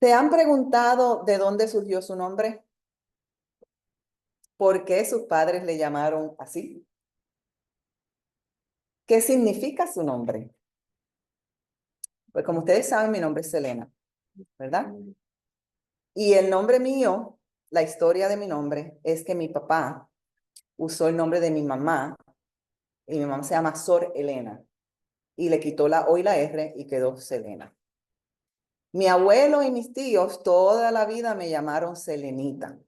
¿Te han preguntado de dónde surgió su nombre? ¿Por qué sus padres le llamaron así? ¿Qué significa su nombre? Pues como ustedes saben, mi nombre es Selena, ¿verdad? Y el nombre mío, la historia de mi nombre, es que mi papá usó el nombre de mi mamá, y mi mamá se llama Sor Elena, y le quitó la O y la R y quedó Selena. Mi abuelo y mis tíos toda la vida me llamaron Selenita,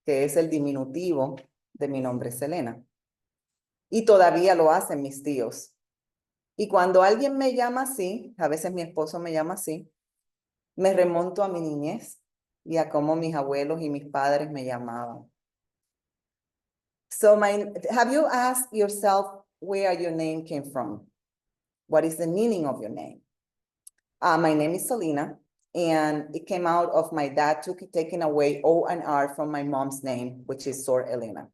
que es el diminutivo de mi nombre, Selena. Y todavía lo hacen mis tíos. Y cuando alguien me llama así, a veces mi esposo me llama así, me remonto a mi niñez y a cómo mis abuelos y mis padres me llamaban. So have you asked yourself where your name came from? What is the meaning of your name? My name is Selena, and it came out of my dad taking away O and R from my mom's name, which is Sor Elena.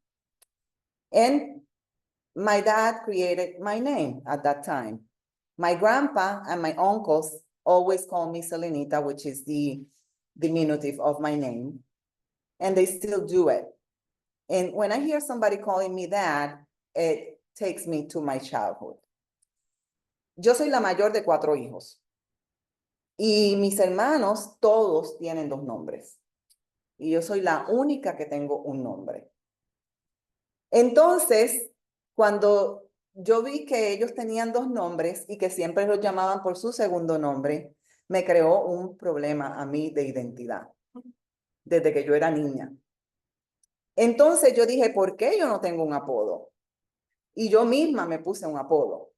And my dad created my name at that time. My grandpa and my uncles always call me Selenita, which is the diminutive of my name, and they still do it. And when I hear somebody calling me that, it takes me to my childhood. Yo soy la mayor de 4 hijos. Y mis hermanos todos tienen 2 nombres. Y yo soy la única que tengo un nombre. Entonces, cuando yo vi que ellos tenían 2 nombres y que siempre los llamaban por su segundo nombre, me creó un problema a mí de identidad desde que yo era niña. Entonces yo dije, ¿por qué yo no tengo un apodo? Y yo misma me puse un apodo.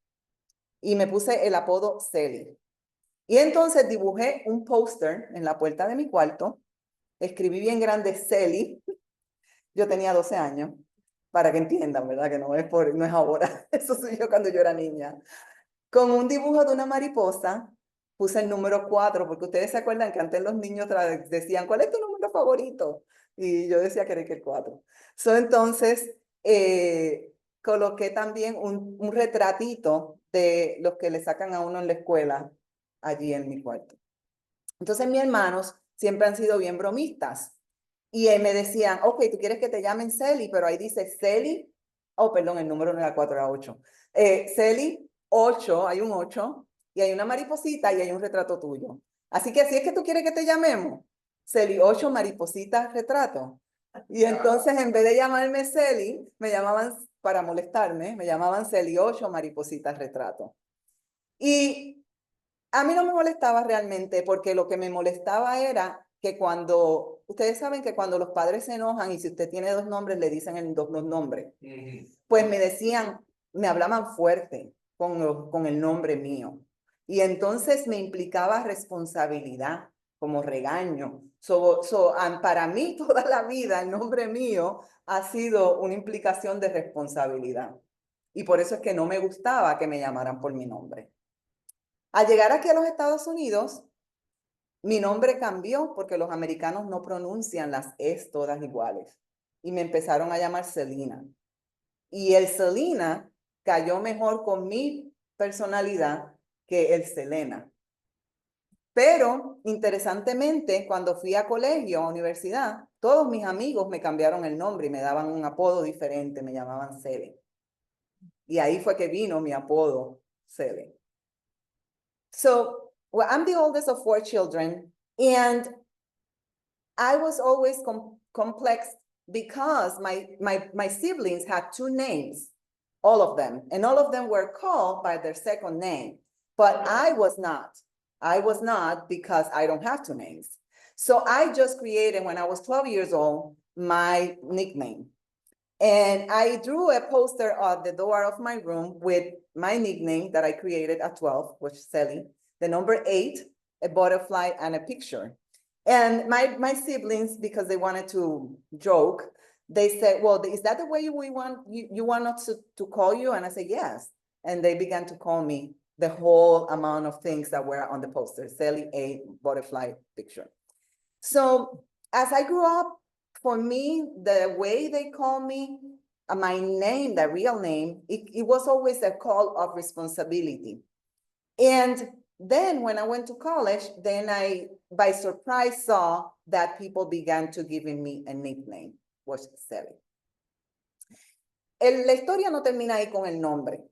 Y me puse el apodo Celi. Y entonces dibujé un póster en la puerta de mi cuarto. Escribí bien grande Celi. Yo tenía 12 años. Para que entiendan, ¿verdad? Que no es ahora. Eso soy yo cuando yo era niña. Con un dibujo de una mariposa, puse el número 4, porque ustedes se acuerdan que antes los niños decían, ¿cuál es tu número favorito? Y yo decía que era el 4. Entonces, coloqué también un retratito de los que le sacan a uno en la escuela allí en mi cuarto. Entonces, mis hermanos siempre han sido bien bromistas. Y me decían, ok, tú quieres que te llamen Celi, pero ahí dice Celi, oh, perdón, el número no era 4, era 8. Celi 8, hay un 8, y hay una mariposita y hay un retrato tuyo. Así que si es que tú quieres que te llamemos, Celi 8, mariposita, retrato. Y entonces en vez de llamarme Celi, me llamaban, para molestarme, me llamaban Celi 8, mariposita, retrato. Y a mí no me molestaba realmente, porque lo que me molestaba era que cuando, ustedes saben que cuando los padres se enojan y si usted tiene 2 nombres, le dicen los nombres. Pues me decían, me hablaban fuerte con el nombre mío. Y entonces me implicaba responsabilidad, como regaño. Para mí toda la vida el nombre mío ha sido una implicación de responsabilidad. Y por eso es que no me gustaba que me llamaran por mi nombre. Al llegar aquí a los Estados Unidos, mi nombre cambió porque los americanos no pronuncian las es todas iguales. Y me empezaron a llamar Selena. Y el Selena cayó mejor con mi personalidad que el Selena. Pero, interesantemente, cuando fui a colegio, a universidad, todos mis amigos me cambiaron el nombre y me daban un apodo diferente, me llamaban Cele. Y ahí fue que vino mi apodo, Cele. So, well, I'm the oldest of 4 children, and I was always complex because my siblings had 2 names, all of them, and all of them were called by their second name, but I was not. I was not because I don't have 2 names. So I just created, when I was 12 years old, my nickname. And I drew a poster at the door of my room with my nickname that I created at 12, which is Sally, the number 8, a butterfly, and a picture. And my siblings, because they wanted to joke, they said, well, is that the way you want us to call you? And I said, yes. And they began to call me the whole amount of things that were on the poster, Sally 8, butterfly, picture. So as I grew up, for me, the way they call me, my name, the real name, it was always a call of responsibility. And Then when I went to college, then I, by surprise, saw that people began to giving me a nickname, was Sally. La historia no termina ahí con el nombre.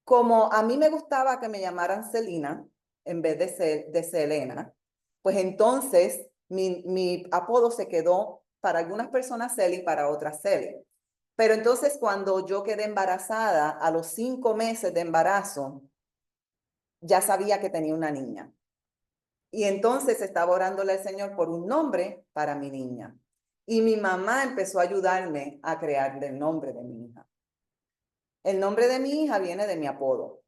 Como a mí me gustaba que me llamaran Celina en vez de Selena, pues entonces mi apodo se quedó para algunas personas Celi, para otras Celi. Pero entonces cuando yo quedé embarazada, a los 5 meses de embarazo, ya sabía que tenía una niña. Y entonces estaba orándole al Señor por un nombre para mi niña. Y mi mamá empezó a ayudarme a crear el nombre de mi hija. El nombre de mi hija viene de mi apodo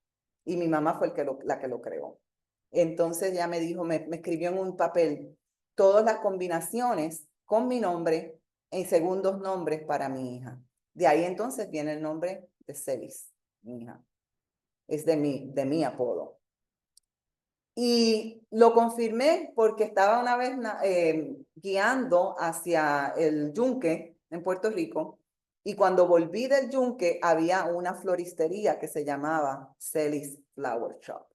y mi mamá fue la que lo creó. Entonces ya me dijo, me escribió en un papel todas las combinaciones con mi nombre en segundos nombres para mi hija. De ahí entonces viene el nombre de Celis, mi hija. Es de mi apodo. Y lo confirmé porque estaba una vez guiando hacia el Yunque en Puerto Rico. Y cuando volví del Yunque, había una floristería que se llamaba Celis Flower Shop.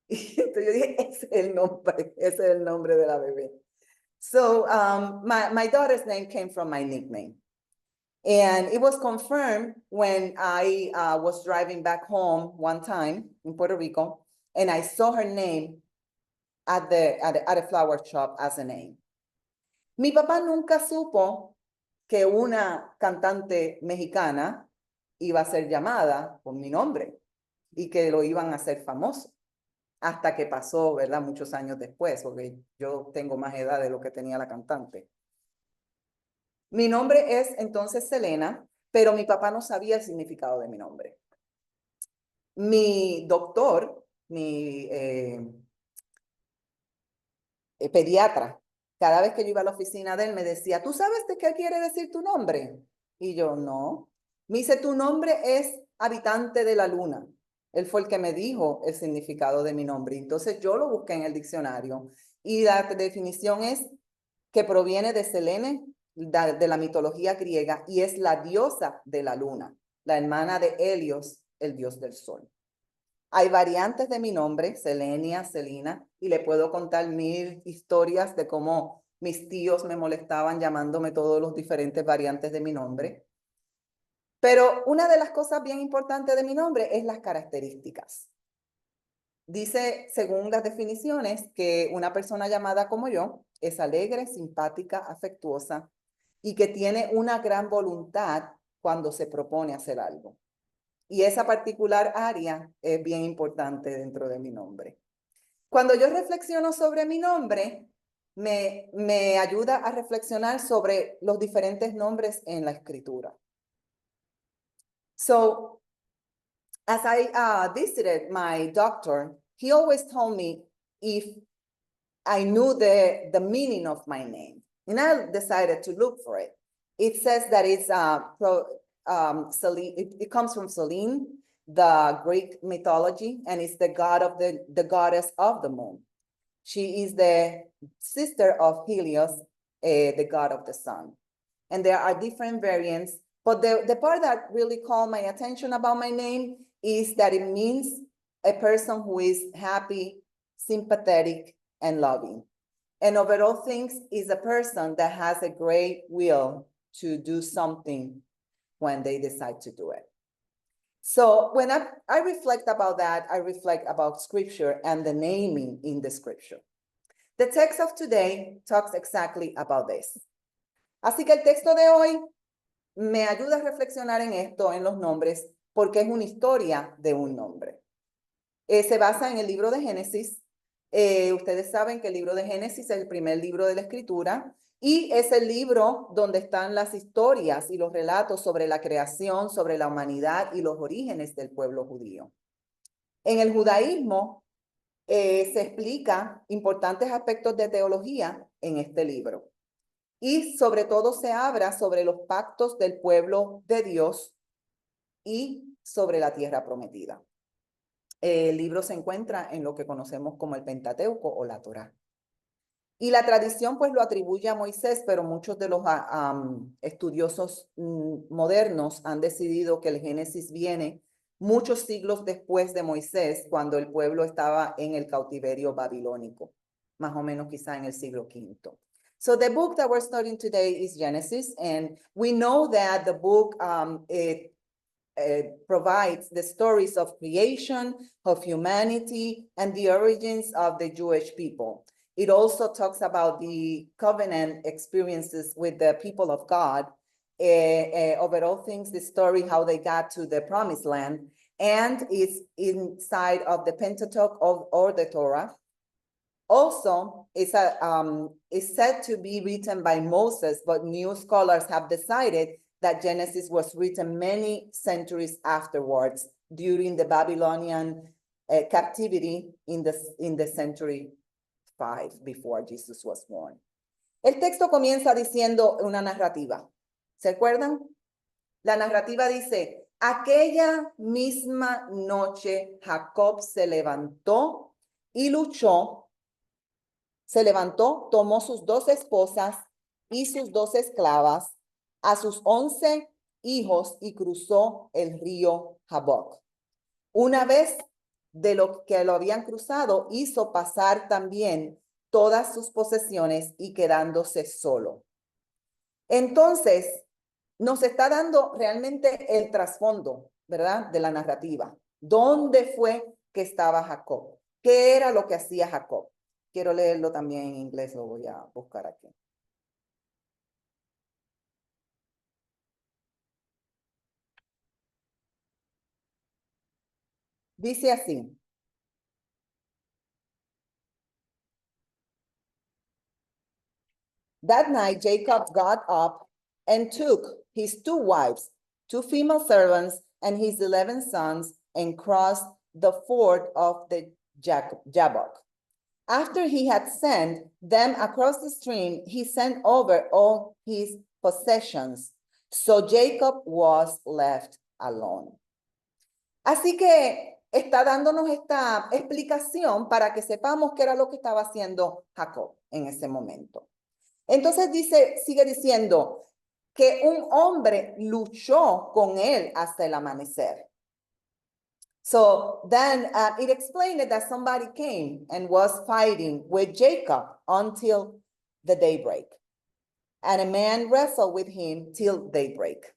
Y entonces yo dije, ese es el nombre de la bebé. So my daughter's name came from my nickname. And it was confirmed when I was driving back home one time in Puerto Rico, and I saw her name at a flower shop as a name. Mi papá nunca supo que una cantante mexicana iba a ser llamada por mi nombre y que lo iban a hacer famoso. Hasta que pasó, ¿verdad? Muchos años después, porque yo tengo más edad de lo que tenía la cantante. Mi nombre es entonces Selena, pero mi papá no sabía el significado de mi nombre. Mi doctor, mi pediatra, cada vez que yo iba a la oficina de él me decía, ¿tú sabes de qué quiere decir tu nombre? Y yo, no. Me dice, tu nombre es habitante de la luna. Él fue el que me dijo el significado de mi nombre. Entonces yo lo busqué en el diccionario y la definición es que proviene de Selene, de la mitología griega, y es la diosa de la luna, la hermana de Helios, el dios del sol. Hay variantes de mi nombre, Selenia, Celina, y le puedo contar 1000 historias de cómo mis tíos me molestaban llamándome todos los diferentes variantes de mi nombre. Pero una de las cosas bien importantes de mi nombre es las características. Dice, según las definiciones, que una persona llamada como yo es alegre, simpática, afectuosa y que tiene una gran voluntad cuando se propone hacer algo. Y esa particular área es bien importante dentro de mi nombre. Cuando yo reflexiono sobre mi nombre, me ayuda a reflexionar sobre los diferentes nombres en la escritura. So, as I visited my doctor, he always told me if I knew the meaning of my name. And I decided to look for it. It says that it's Selene, it comes from Selene, the Greek mythology, and it's the goddess of the moon. She is the sister of Helios, the god of the sun. And there are different variants, but the part that really called my attention about my name is that it means a person who is happy, sympathetic, and loving. And over all things is a person that has a great will to do something when they decide to do it. So when I reflect about that, I reflect about scripture and the naming in the scripture. The text of today talks exactly about this. Así que el texto de hoy me ayuda a reflexionar en esto, en los nombres, porque es una historia de un nombre. Se basa en el libro de Génesis. Ustedes saben que el libro de Génesis es el primer libro de la Escritura y es el libro donde están las historias y los relatos sobre la creación, sobre la humanidad y los orígenes del pueblo judío. En el judaísmo se explica importantes aspectos de teología en este libro. Y sobre todo se habla sobre los pactos del pueblo de Dios y sobre la tierra prometida. El libro se encuentra en lo que conocemos como el Pentateuco o la Torá. Y la tradición pues lo atribuye a Moisés, pero muchos de los estudiosos modernos han decidido que el Génesis viene muchos siglos después de Moisés, cuando el pueblo estaba en el cautiverio babilónico, más o menos quizá en el siglo V. So the book that we're studying today is Genesis, and we know that the book provides the stories of creation, of humanity, and the origins of the Jewish people. It also talks about the covenant experiences with the people of God, over all things, the story, how they got to the promised land, and it's inside of the Pentateuch or the Torah. Also, it's said to be written by Moses, but new scholars have decided that Genesis was written many centuries afterwards during the Babylonian captivity in the century 5 before Jesus was born. El texto comienza diciendo una narrativa. ¿Se acuerdan? La narrativa dice, aquella misma noche Jacob se levantó y luchó. Se levantó, tomó sus 2 esposas y sus 2 esclavas, a sus 11 hijos y cruzó el río Jaboc. Una vez de lo que lo habían cruzado, hizo pasar también todas sus posesiones y quedándose solo. Entonces, nos está dando realmente el trasfondo, ¿verdad? De la narrativa. ¿Dónde fue que estaba Jacob? ¿Qué era lo que hacía Jacob? Quiero leerlo también en inglés, lo voy a buscar aquí. Dice así. That night, Jacob got up and took his 2 wives, 2 female servants, and his 11 sons, and crossed the ford of the Jabbok. After he had sent them across the stream, he sent over all his possessions. So Jacob was left alone. Así que está dándonos esta explicación para que sepamos qué era lo que estaba haciendo Jacob en ese momento. Entonces sigue diciendo que un hombre luchó con él hasta el amanecer. So then it explained that somebody came and was fighting with Jacob until the daybreak. And a man wrestled with him till daybreak.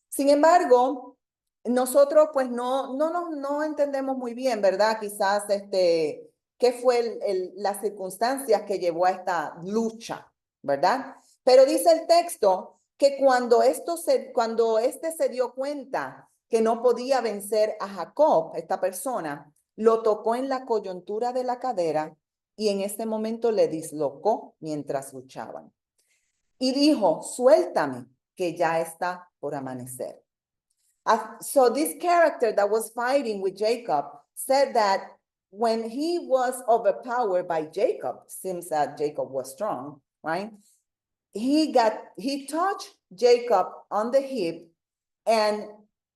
Sin embargo, nosotros pues no entendemos muy bien, ¿verdad? Quizás qué fue las circunstancias que llevó a esta lucha, ¿verdad? Pero dice el texto que cuando este se dio cuenta que no podía vencer a Jacob, esta persona, lo tocó en la coyuntura de la cadera y en ese momento le dislocó mientras luchaban. Y dijo, suéltame, que ya está por amanecer. So this character that was fighting with Jacob said that when he was overpowered by Jacob, seems that Jacob was strong, right? He touched Jacob on the hip and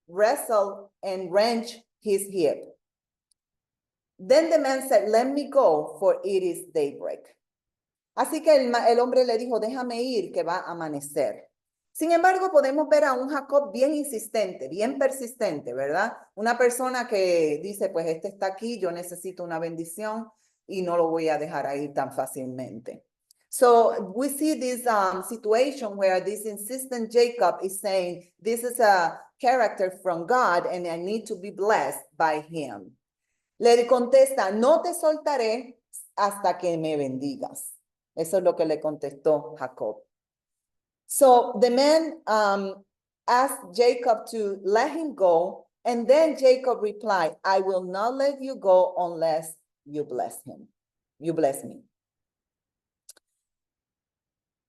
wrestled and wrenched his hip. Then the man said, let me go, for it is daybreak. Así que el hombre le dijo, déjame ir, que va a amanecer. Sin embargo, podemos ver a un Jacob bien insistente, bien persistente, ¿verdad? Una persona que dice, pues este está aquí, yo necesito una bendición y no lo voy a dejar ahí tan fácilmente. So we see this situation where this insistent Jacob is saying, this is a character from God and I need to be blessed by him. Le contesta, no te soltaré hasta que me bendigas. Eso es lo que le contestó Jacob. So the man asked Jacob to let him go, and then Jacob replied, I will not let you go unless you bless him. You bless me.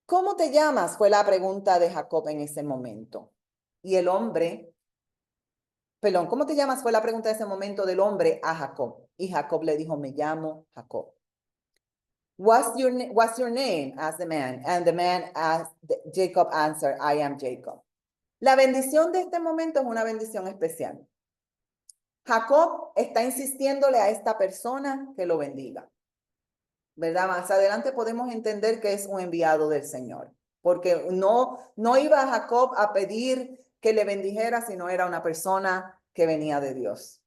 ¿Cómo te llamas? Fue la pregunta de Jacob en ese momento. Y el hombre, perdón, ¿cómo te llamas? Fue la pregunta de ese momento del hombre a Jacob. Y Jacob le dijo, me llamo Jacob. What's your name? Asked the man. And the man asked, Jacob answered, I am Jacob. La bendición de este momento es una bendición especial. Jacob está insistiéndole a esta persona que lo bendiga. ¿Verdad? Más adelante podemos entender que es un enviado del Señor. Porque no iba Jacob a pedir que le bendijera, sino era una persona que venía de Dios.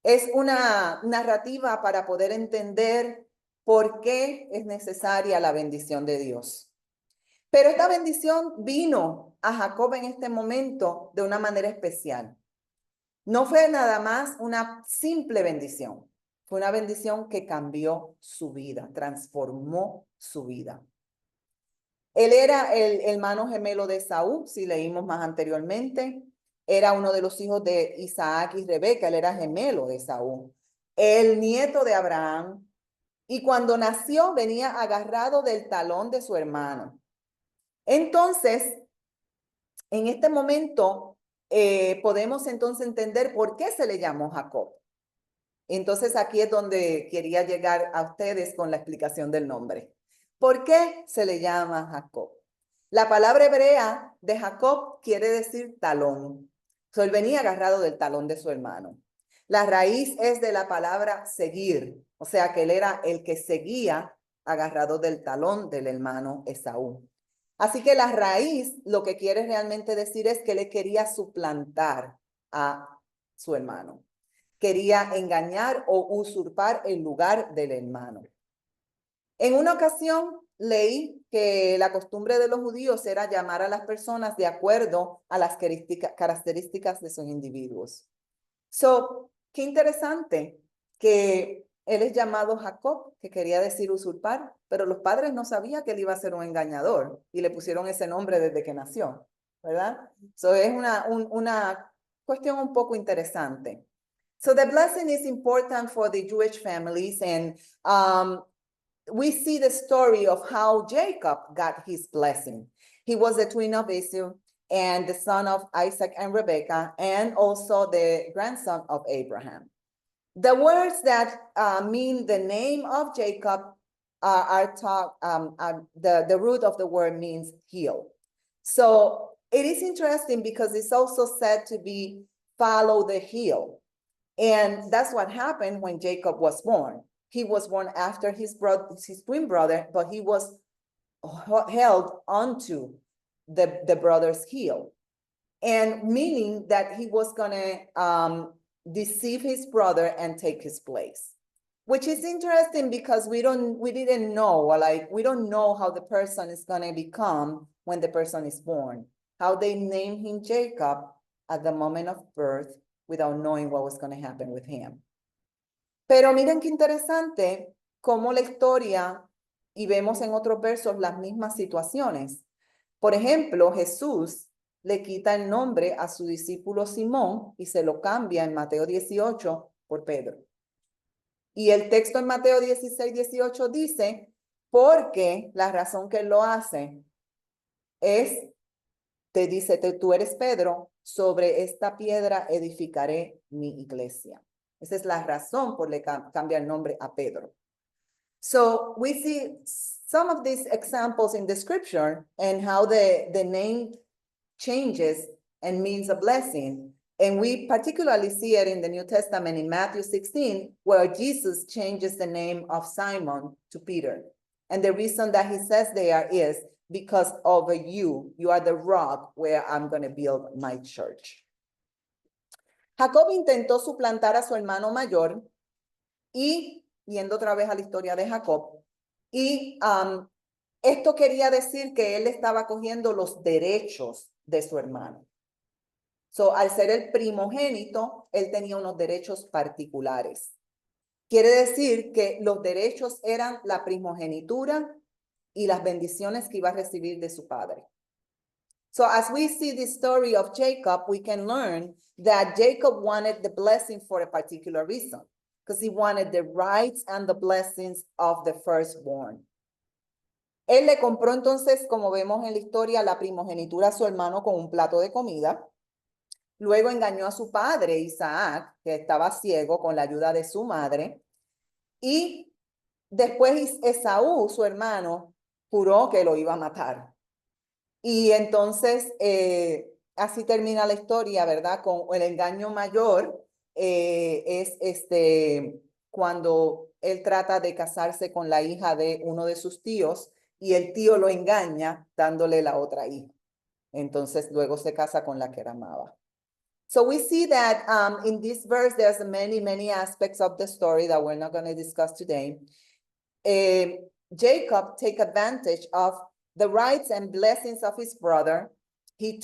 Es una narrativa para poder entender por qué es necesaria la bendición de Dios. Pero esta bendición vino a Jacob en este momento de una manera especial. No fue nada más una simple bendición. Fue una bendición que cambió su vida, transformó su vida. Él era el hermano gemelo de Esaú, si leímos más anteriormente. Era uno de los hijos de Isaac y Rebeca. Él era gemelo de Esaú. El nieto de Abraham. Y cuando nació venía agarrado del talón de su hermano. Entonces, en este momento, podemos entonces entender por qué se le llamó Jacob. Entonces, aquí es donde quería llegar a ustedes con la explicación del nombre. ¿Por qué se le llama Jacob? La palabra hebrea de Jacob quiere decir talón. So, él venía agarrado del talón de su hermano. La raíz es de la palabra seguir, o sea que él era el que seguía agarrado del talón del hermano Esaú. Así que la raíz lo que quiere realmente decir es que le quería suplantar a su hermano. Quería engañar o usurpar el lugar del hermano. En una ocasión leí que la costumbre de los judíos era llamar a las personas de acuerdo a las características de sus individuos. Qué interesante que él es llamado Jacob, que quería decir usurpar, pero los padres no sabían que él iba a ser un engañador y le pusieron ese nombre desde que nació, ¿verdad? Es una cuestión un poco interesante. So the blessing is important for the Jewish families, and we see the story of how Jacob got his blessing. He was the twin of Esau and the son of Isaac and Rebekah, and also the grandson of Abraham. The words that mean the name of Jacob are taught, the root of the word means heel. So it is interesting because it's also said to be follow the heel. And that's what happened when Jacob was born. He was born after his twin brother, but he was held onto the brother's heel. And meaning that he was gonna deceive his brother and take his place. Which is interesting because we didn't know, like we don't know how the person is gonna become when the person is born. How they named him Jacob at the moment of birth without knowing what was going to happen with him. Pero miren qué interesante cómo la historia, y vemos en otros versos las mismas situaciones. Por ejemplo, Jesús le quita el nombre a su discípulo Simón y se lo cambia en Mateo 18 por Pedro. Y el texto en Mateo 16, 18 dice, porque la razón que él lo hace es, te dice, tú eres Pedro, sobre esta piedra edificaré mi iglesia. Esa es la razón por la que cambia el nombre a Pedro. So we see some of these examples in the scripture and how the name changes and means a blessing. And we particularly see it in the New Testament in Matthew 16, where Jesus changes the name of Simon to Peter. And the reason that he says there is because of you are the rock where I'm going to build my church. Jacob intentó suplantar a su hermano mayor y, yendo otra vez a la historia de Jacob, y esto quería decir que él estaba cogiendo los derechos de su hermano. Al ser el primogénito, él tenía unos derechos particulares. Quiere decir que los derechos eran la primogenitura y las bendiciones que iba a recibir de su padre. So as we see the story of Jacob, we can learn that Jacob wanted the blessing for a particular reason, because he wanted the rights and the blessings of the firstborn. Él le compró entonces, como vemos en la historia, la primogenitura a su hermano con un plato de comida. Luego engañó a su padre, Isaac, que estaba ciego, con la ayuda de su madre. Y después Esaú, su hermano, juró que lo iba a matar. Y entonces, así termina la historia, ¿verdad? Con el engaño mayor, es cuando él trata de casarse con la hija de uno de sus tíos y el tío lo engaña dándole la otra hija. Entonces, luego se casa con la que amaba. So we see that in this verse, there's many aspects of the story that we're not going to discuss today. Jacob take advantage of the rights and blessings of his brother. He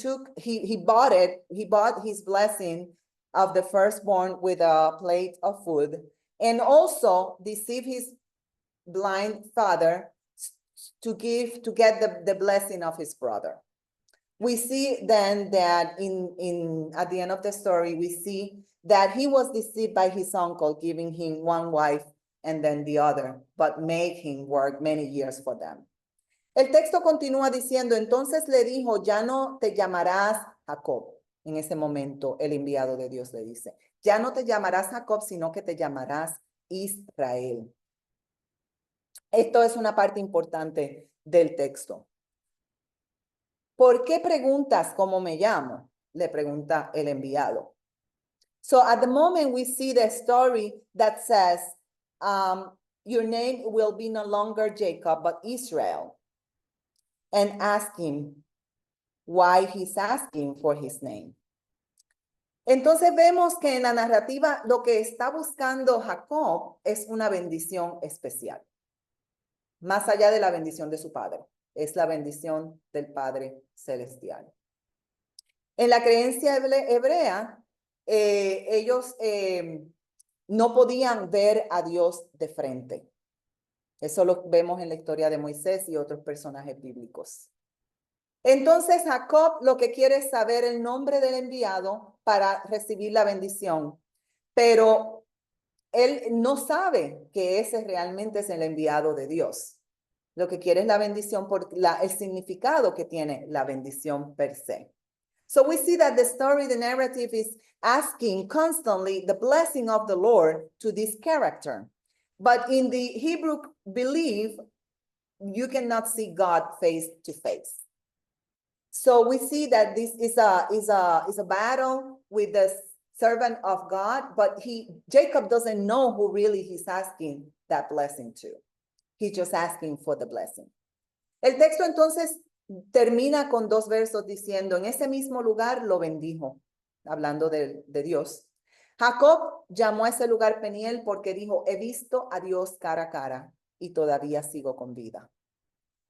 bought his blessing of the firstborn with a plate of food, and also deceived his blind father to get the blessing of his brother. We see then that at the end of the story, we see that he was deceived by his uncle, giving him one wife and then the other, but made him work many years for them. El texto continúa diciendo, entonces le dijo, ya no te llamarás Jacob. En ese momento, el enviado de Dios le dice, ya no te llamarás Jacob, sino que te llamarás Israel. Esto es una parte importante del texto. ¿Por qué preguntas cómo me llamo? Le pregunta el enviado. So at the moment we see the story that says, your name will be no longer Jacob, but Israel. And ask him why he's asking for his name. Entonces vemos que en la narrativa lo que está buscando Jacob es una bendición especial. Más allá de la bendición de su padre. Es la bendición del Padre Celestial. En la creencia hebrea, ellos no podían ver a Dios de frente. Eso lo vemos en la historia de Moisés y otros personajes bíblicos. Entonces Jacob lo que quiere es saber el nombre del enviado para recibir la bendición, pero él no sabe que ese realmente es el enviado de Dios. Lo que quiere es la bendición por el significado que tiene la bendición per se. So we see that the story, the narrative is asking constantly the blessing of the Lord to this character. But in the Hebrew belief, you cannot see God face to face. So we see that this is a battle with the servant of God, but Jacob doesn't know who really he's asking that blessing to. He's just asking for the blessing. El texto entonces termina con dos versos diciendo, en ese mismo lugar lo bendijo, hablando de Dios. Jacob llamó a ese lugar Peniel porque dijo, he visto a Dios cara a cara y todavía sigo con vida.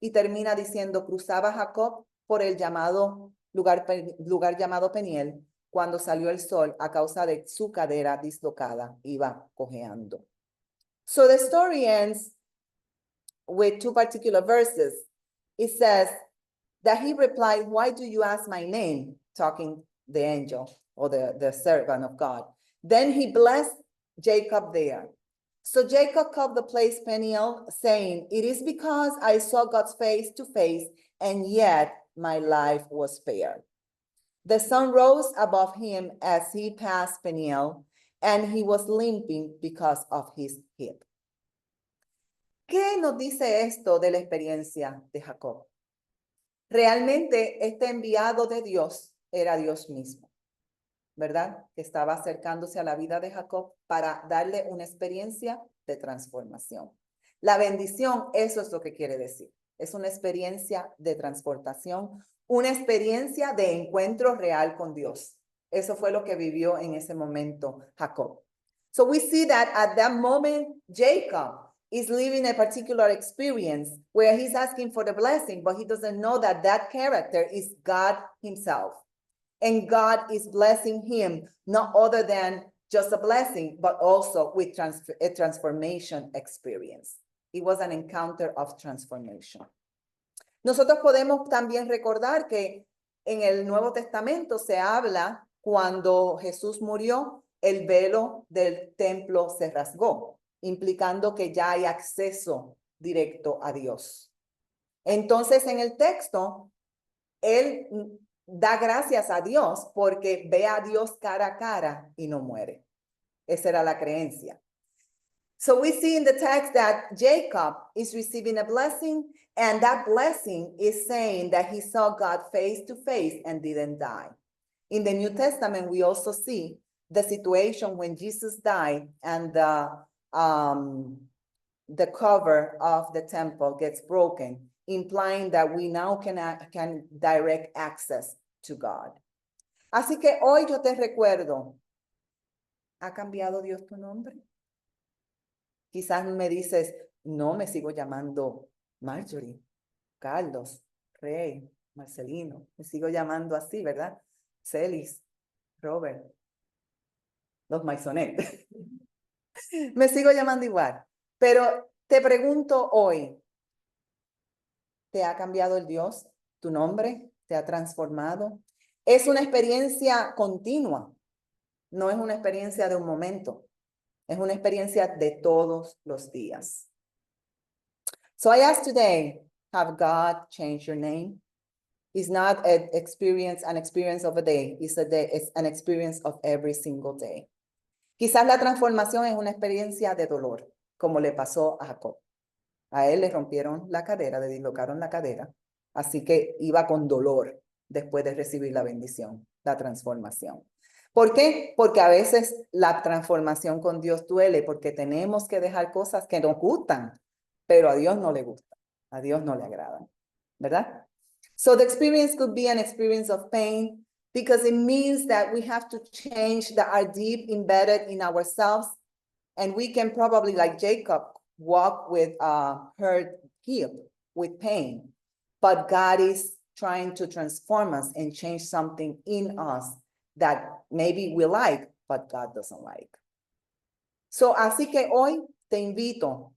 Y termina diciendo, cruzaba Jacob por el lugar llamado Peniel cuando salió el sol a causa de su cadera dislocada, iba cojeando. So the story ends with two particular verses. It says that he replied, why do you ask my name? Talking the angel or the servant of God. Then he blessed Jacob there. So Jacob called the place Peniel, saying, it is because I saw God's face to face, and yet my life was spared. The sun rose above him as he passed Peniel, and he was limping because of his hip. ¿Qué nos dice esto de la experiencia de Jacob? Realmente este enviado de Dios era Dios mismo, ¿verdad? Que estaba acercándose a la vida de Jacob para darle una experiencia de transformación. La bendición, eso es lo que quiere decir. Es una experiencia de transportación, una experiencia de encuentro real con Dios. Eso fue lo que vivió en ese momento Jacob. So we see that at that moment, Jacob is living a particular experience where he's asking for the blessing, but he doesn't know that that character is God himself. And God is blessing him, not other than just a blessing, but also with a transformation experience. It was an encounter of transformation. Nosotros podemos también recordar que en el Nuevo Testamento se habla cuando Jesús murió, el velo del templo se rasgó, implicando que ya hay acceso directo a Dios. Entonces, en el texto, él da gracias a Dios porque ve a Dios cara a cara y no muere. Esa era la creencia. So we see in the text that Jacob is receiving a blessing, and that blessing is saying that he saw God face to face and didn't die. In the New Testament, we also see the situation when Jesus died and the cover of the temple gets broken, implying that we now can direct access to God. Así que hoy yo te recuerdo, ¿ha cambiado Dios tu nombre? Quizás me dices, no, me sigo llamando Marjorie, Carlos, Rey, Marcelino, me sigo llamando así, ¿verdad? Celis, Robert, los Maisonet. Me sigo llamando igual. Pero te pregunto hoy, ¿te ha cambiado el Dios? ¿Tu nombre te ha transformado? Es una experiencia continua, no es una experiencia de un momento, es una experiencia de todos los días. So I ask today, have God changed your name? It's not an experience of a day. It's an experience of every single day. Quizás la transformación es una experiencia de dolor, como le pasó a Jacob. A él le rompieron la cadera, le dislocaron la cadera, así que iba con dolor después de recibir la bendición, la transformación. ¿Por qué? Porque a veces la transformación con Dios duele, porque tenemos que dejar cosas que nos gustan, pero a Dios no le gustan, a Dios no le agradan, ¿verdad? So the experience could be an experience of pain because it means that we have to change that are deep embedded in ourselves, and we can probably, like Jacob, walk with hurt heel, with pain. But God is trying to transform us and change something in us that maybe we like, but God doesn't like. So, así que hoy te invito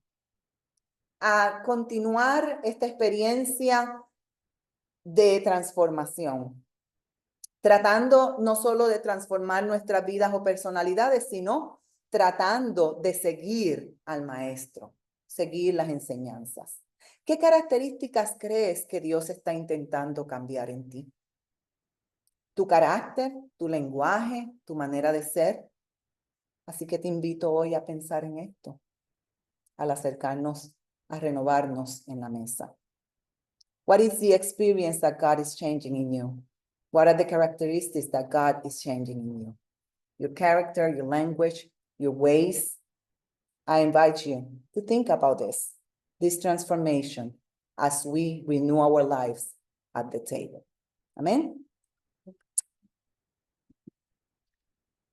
a continuar esta experiencia de transformación, tratando no solo de transformar nuestras vidas o personalidades, sino tratando de seguir al maestro, seguir las enseñanzas. ¿Qué características crees que Dios está intentando cambiar en ti? ¿Tu carácter, tu lenguaje, tu manera de ser? Así que te invito hoy a pensar en esto, al acercarnos a renovarnos en la mesa. What is the experience that God is changing in you? What are the characteristics that God is changing in you? Your character, your language, your ways. I invite you to think about this transformation as we renew our lives at the table. Amen?